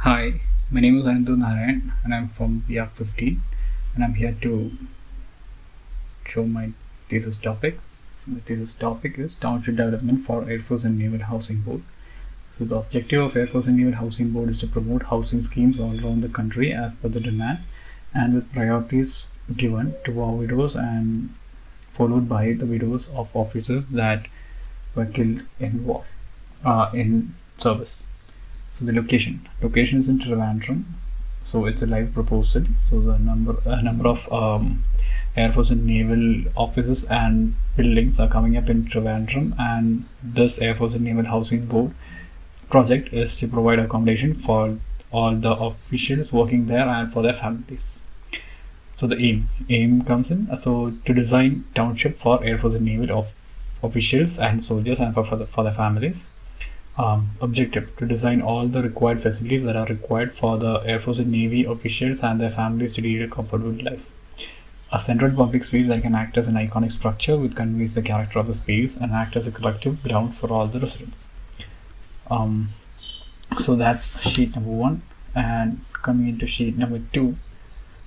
Hi, my name is Anandhu Narayan and I'm from PR15 and I'm here to show my thesis topic. So the thesis topic is Township Development for Air Force and Naval Housing Board. So the objective of Air Force and Naval Housing Board is to promote housing schemes all around the country as per the demand and with priorities given to our widows and followed by the widows of officers that were killed in war, in service. So the location is in Trivandrum. So it's a live proposal. So the number of Air Force and Naval offices and buildings are coming up in Trivandrum, and this Air Force and Naval Housing Board project is to provide accommodation for all the officials working there and for their families. So the aim comes in to design township for Air Force and Naval officials and soldiers and for their families. Objective to design all the required facilities that are required for the Air Force and Navy officials and their families to lead a comfortable life. A central public space that can act as an iconic structure which conveys the character of the space and act as a collective ground for all the residents. So that's sheet number 1, and coming into sheet number 2,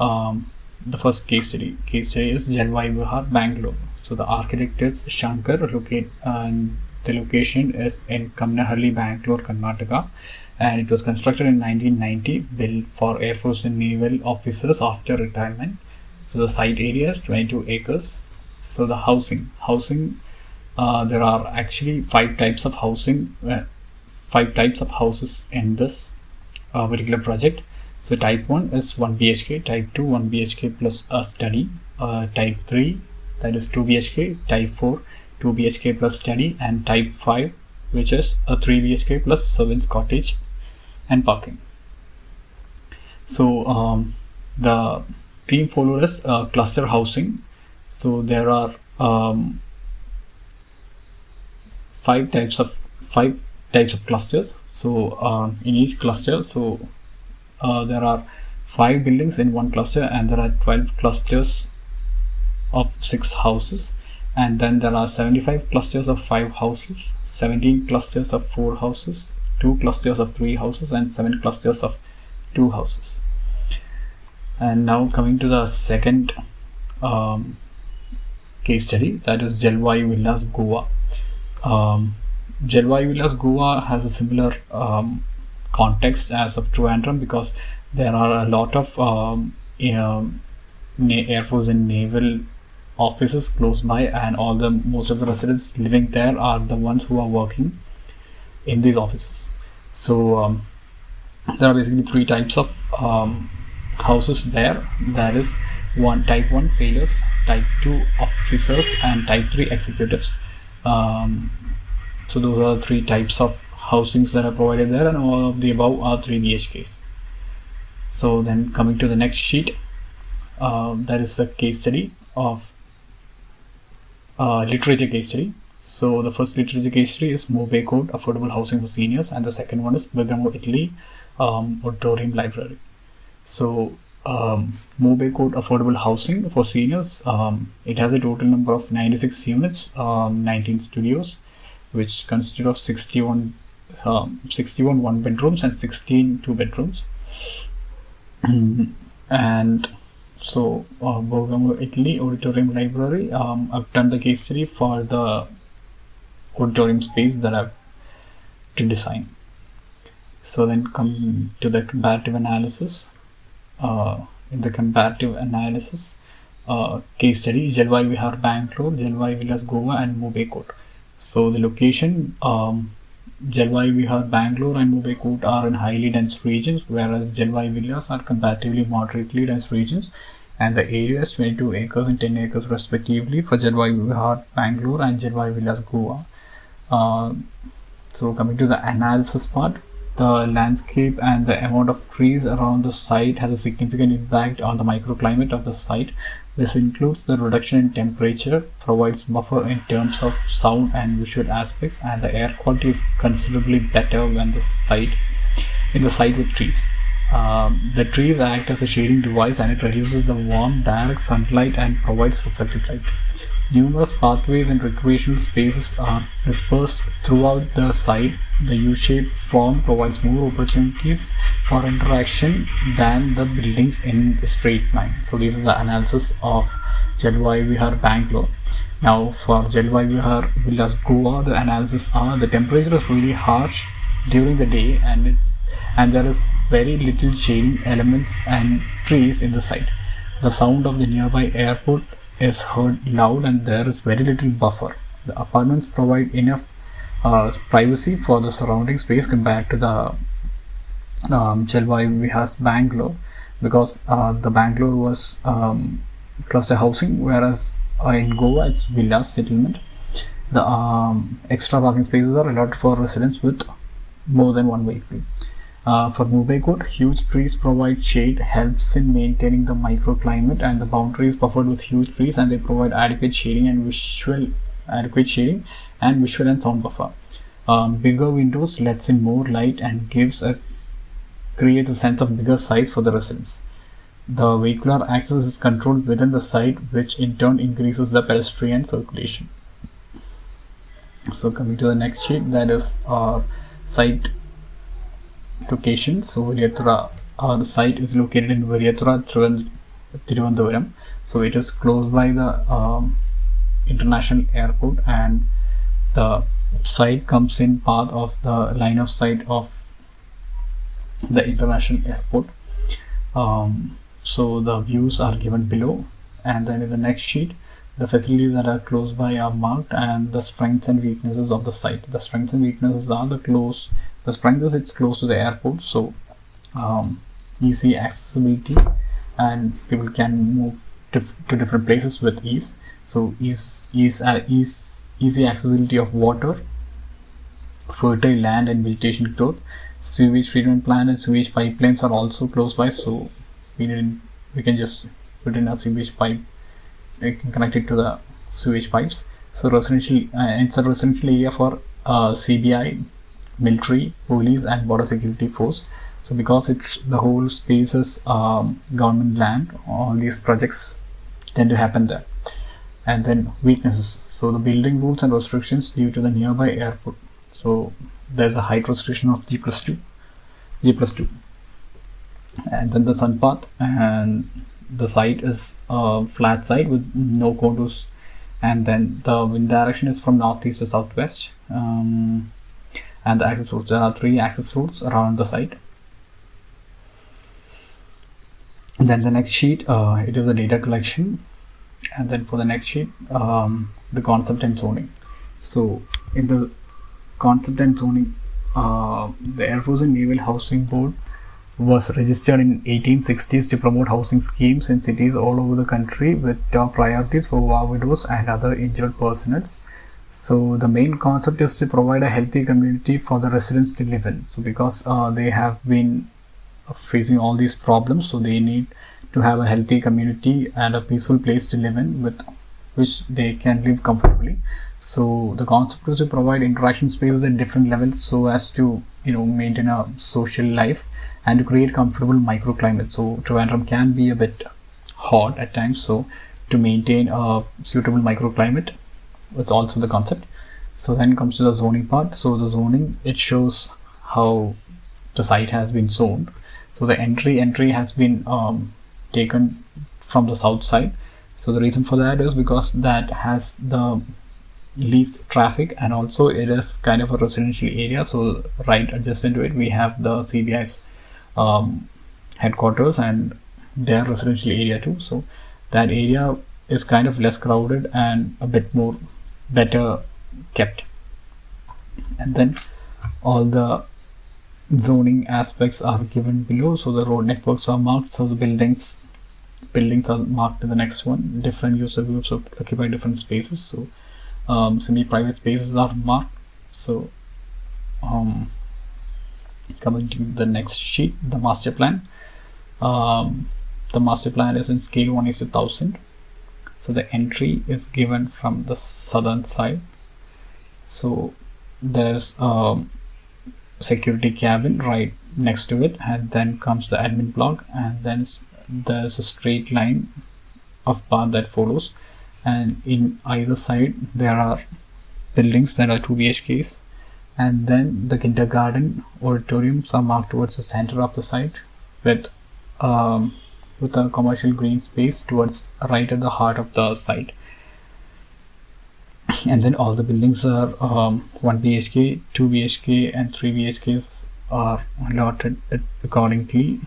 the first case study is Jalwai Vihar, Bangalore. So the architect is Shankar, and the location is in Kamnahalli, Bangalore, Karnataka, and it was constructed in 1990, built for Air Force and Naval officers after retirement. So the site area is 22 acres. So the housing, there are actually 5 types of housing, 5 types of houses in this particular project. So type 1 is 1 BHK, type 2 1 BHK plus a study, type 3 that is 2 BHK, type 4 2 BHK plus study, and type 5 which is a 3 BHK plus servants cottage and parking. So the theme followed is cluster housing. So there are 5 types of clusters. So in each cluster, there are 5 buildings in one cluster, and there are 12 clusters of 6 houses, and then there are 75 clusters of 5 houses, 17 clusters of 4 houses, 2 clusters of 3 houses, and 7 clusters of 2 houses. And now coming to the second case study, that is Jalwai Villas, Goa. Jalwai Villas, Goa has a similar context as of Trivandrum, because there are a lot of Air Force and Naval offices close by, and most of the residents living there are the ones who are working in these offices. So there are basically 3 types of houses there. That is type 1 sailors, type 2 officers, and type 3 executives. So those are 3 types of housings that are provided there, and all of the above are 3 BHKs. So then coming to the next sheet, that is a case study of literature case study. So the first literature case study is Mumbai Code, Affordable Housing for Seniors, and the second one is Bergamo, Italy, Auditorium Library. So Mumbai Code, Affordable Housing for Seniors, it has a total number of 96 units, 19 studios, which consisted of 61 1 bedrooms and 16 2 bedrooms. And so Bergamo, Italy, Auditorium Library, I've done the case study for the auditorium space that I've to design. So then come to the comparative analysis. In the comparative analysis case study, Jalwai Vihar, Bangalore, Jalwai Villas, Goa, and Mumbai Code. So the location, Jalwai Vihar, Bangalore, and Mumbai Code are in highly dense regions, whereas Jalwai Villas are comparatively moderately dense regions, and the area is 22 acres and 10 acres respectively for Jalwai Vihar, Bangalore, and Jalwai Villas, Goa. So coming to the analysis part, the landscape and the amount of trees around the site has a significant impact on the microclimate of the site. This includes the reduction in temperature, provides buffer in terms of sound and visual aspects, and the air quality is considerably better when the site with trees. The trees act as a shading device, and it reduces the warm direct sunlight and provides reflected light. Numerous pathways and recreational spaces are dispersed throughout the site. The U-shaped form provides more opportunities for interaction than the buildings in the straight line. So this is the analysis of Jalwai Vihar, Bangalore. Now for Jalwai Vihar Villas, Goa, the analysis are the temperature is really harsh during the day, and there is very little shading elements and trees in the site. The sound of the nearby airport is heard loud, and there is very little buffer. The apartments provide enough privacy for the surrounding space compared to the Jalwai Vihar's Bangalore, because the Bangalore was cluster housing, whereas in Goa it's villas settlement. The extra parking spaces are allotted for residents with more than one vehicle. For Mumbai Court, huge trees provide shade, helps in maintaining the microclimate, and the boundary is buffered with huge trees, and they provide adequate shading and visual and sound buffer. Bigger windows lets in more light and creates a sense of bigger size for the residents. The vehicular access is controlled within the site, which in turn increases the pedestrian circulation. So coming to the next sheet, that is site location. So Variyathura, the site is located in Variyathura, Thiruvananthapuram. So it is close by the international airport, and the site comes in path of the line of sight of the international airport. So the views are given below, and then in the next sheet, the facilities that are close by are marked, and the strengths and weaknesses of the site. The strengths and weaknesses are the strength is it's close to the airport, so easy accessibility, and people can move to different places with ease. So easy accessibility of water, fertile land and vegetation growth. Sewage treatment plant and sewage pipelines are also close by, so we can just put in a sewage pipe, we can connect it to the sewage pipes. So it's a residential area for CBI, military, police and border security force. So because it's the whole space is government land, all these projects tend to happen there. And then weaknesses, so the building rules and restrictions due to the nearby airport. So there's a height restriction of G+2, and then the sun path, and the site is a flat site with no contours, and then the wind direction is from northeast to southwest, and the access routes, there are 3 access routes around the site. And then the next sheet, it is the data collection, and then for the next sheet, the concept and zoning. So in the concept and zoning, the Air Force and Naval Housing Board was registered in 1860s to promote housing schemes in cities all over the country with top priorities for war widows and other injured personnel. So the main concept is to provide a healthy community for the residents to live in. So because they have been facing all these problems, so they need to have a healthy community and a peaceful place to live in, with which they can live comfortably. So the concept is to provide interaction spaces at different levels, so as to maintain a social life and to create comfortable microclimate. So Trivandrum can be a bit hot at times, so to maintain a suitable microclimate is also the concept. So then comes to the zoning part. So the zoning, it shows how the site has been zoned. So the entry has been taken from the south side. So the reason for that is because that has the least traffic, and also it is kind of a residential area. So right adjacent to it, we have the CBI's headquarters and their residential area too. So that area is kind of less crowded and a bit more better kept. And then all the zoning aspects are given below. So the road networks are marked, so the buildings are marked in the next one. Different user groups occupy different spaces, so semi-private spaces are marked. So coming to the next sheet, the master plan. The master plan is in scale 1:1000. So the entry is given from the southern side. So there's security cabin right next to it, and then comes the admin block, and then there's a straight line of path that follows, and in either side there are buildings that are 2 BHKs, and then the kindergarten auditoriums are marked towards the center of the site with a commercial green space towards right at the heart of the site. And then all the buildings are 1 BHK, 2 BHK and 3 BHKs are allotted accordingly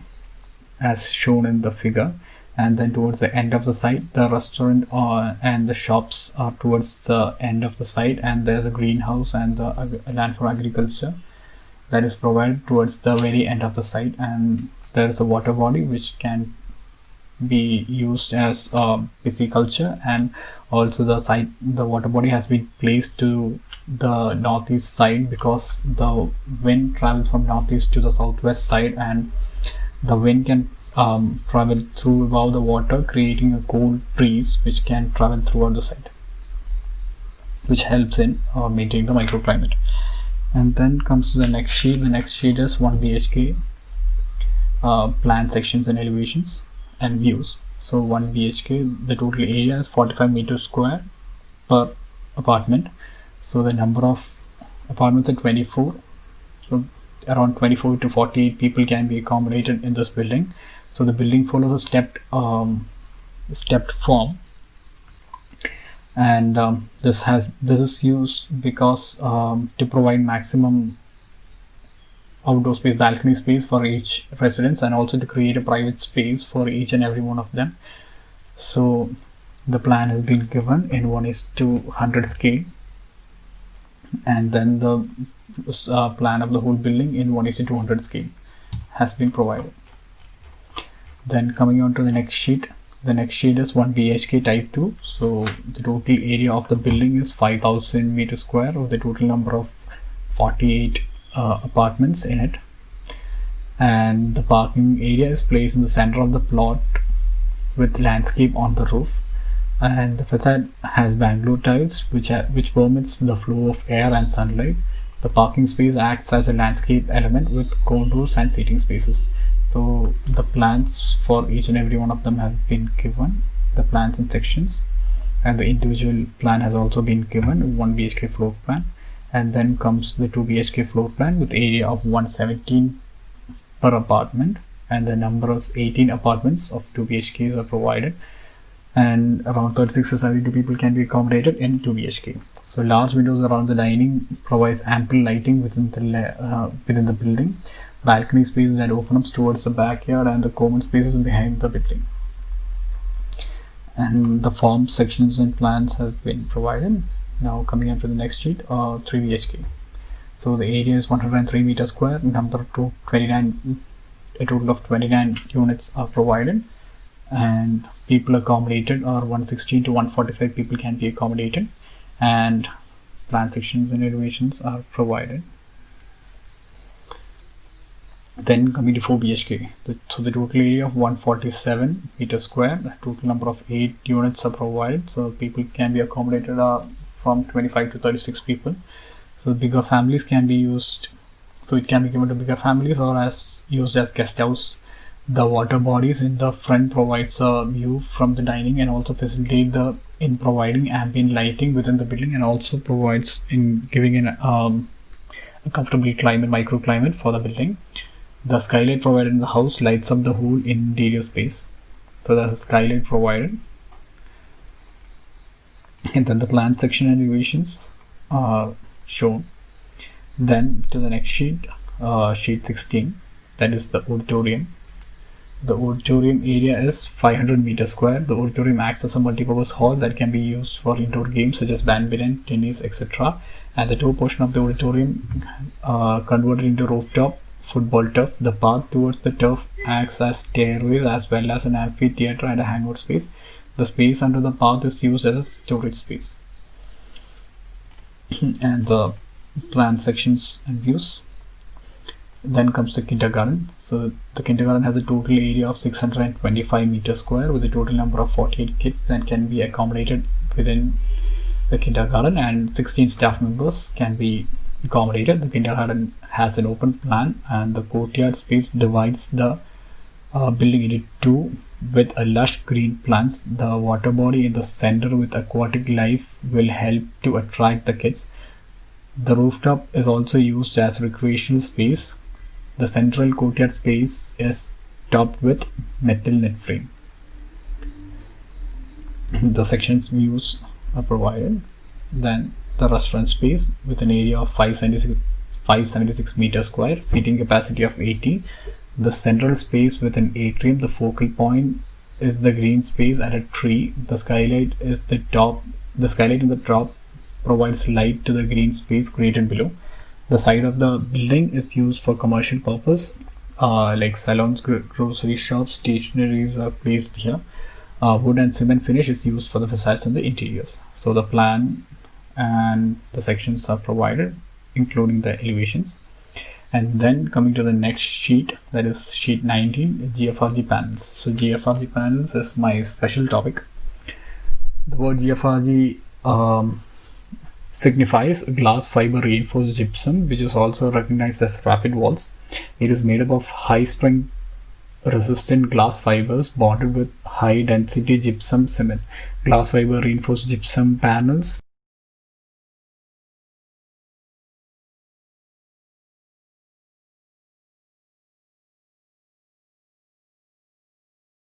as shown in the figure. And then towards the end of the site, the restaurant and the shops are towards the end of the site, and there's a greenhouse and the land for agriculture that is provided towards the very end of the site. And there's a water body which can be used as pisciculture, and also the water body has been placed to the northeast side because the wind travels from northeast to the southwest side, and the wind can travel through above the water, creating a cold breeze which can travel throughout the site, which helps in maintaining the microclimate. And then comes to the next sheet. The next sheet is 1 BHK plan sections and elevations and views. So 1 BHK, the total area is 45 meters square per apartment. So the number of apartments are 24. So around 24 to 48 people can be accommodated in this building. So the building follows a stepped form, and this is used because to provide maximum outdoor space, balcony space for each residence, and also to create a private space for each and every one of them. So the plan has been given in 1:100 scale, and then the plan of the whole building in 1:200 scale has been provided. Then coming on to the next sheet. The next sheet is 1 BHK type 2. So the total area of the building is 5,000 meters square, with the total number of 48 apartments in it. And the parking area is placed in the center of the plot with landscape on the roof. And the facade has Bangalore tiles which permits the flow of air and sunlight. The parking space acts as a landscape element with contours and seating spaces. So the plans for each and every one of them have been given, the plans in sections, and the individual plan has also been given, 1 BHK floor plan. And then comes the 2 BHK floor plan with area of 117 per apartment, and the number of 18 apartments of 2 BHKs are provided, and around 36 to 72 people can be accommodated in 2 BHK. So large windows around the dining provides ample lighting within the building. Balcony spaces that open up towards the backyard and the common spaces behind the building. And the form sections and plans have been provided. Now coming up to the next sheet, 3 BHK. So the area is 103 meters square. Number to 29, a total of 29 units are provided, and people accommodated are 116 to 145 people can be accommodated, and plan sections and elevations are provided. Then coming to 4 BHK, so the total area of 147 meters square, the total number of 8 units are provided, so people can be accommodated from 25 to 36 people. So bigger families can be used, so it can be given to bigger families or as used as guest house. The water bodies in the front provides a view from the dining and also facilitate in providing ambient lighting within the building, and also provides in giving a comfortable microclimate for the building. The skylight provided in the house lights up the whole interior space. So there's a skylight provided. And then the plan section and elevations are shown. Then to the next sheet, sheet 16, that is the auditorium. The auditorium area is 500 meters square. The auditorium acts as a multi-purpose hall that can be used for indoor games such as badminton, tennis, etc. And the top portion of the auditorium converted into rooftop football turf. The path towards the turf acts as stairways as well as an amphitheater and a hangout space. The space under the path is used as a storage space. And the plan sections and views. Then comes the kindergarten. So the kindergarten has a total area of 625 meters square with a total number of 48 kids that can be accommodated within the kindergarten, and 16 staff members can be accommodated. The kindergarten has an open plan, and the courtyard space divides the Building Unit 2 with a lush green plants. The water body in the center with aquatic life will help to attract the kids. The rooftop is also used as recreational space. The central courtyard space is topped with metal net frame. The sections views are provided. Then the restaurant space with an area of 576 meters square, seating capacity of 80. The central space with an atrium, the focal point is the green space and a tree. The skylight in the top provides light to the green space created below. The side of the building is used for commercial purpose, like salons, grocery shops, stationaries are placed here. Wood and cement finish is used for the facades and the interiors. So the plan and the sections are provided, including the elevations. And then coming to the next sheet, that is sheet 19, GFRG panels. So GFRG panels is my special topic. The word GFRG signifies glass fiber reinforced gypsum, which is also recognized as rapid walls. It is made up of high strength resistant glass fibers bonded with high density gypsum cement. Glass fiber reinforced gypsum panels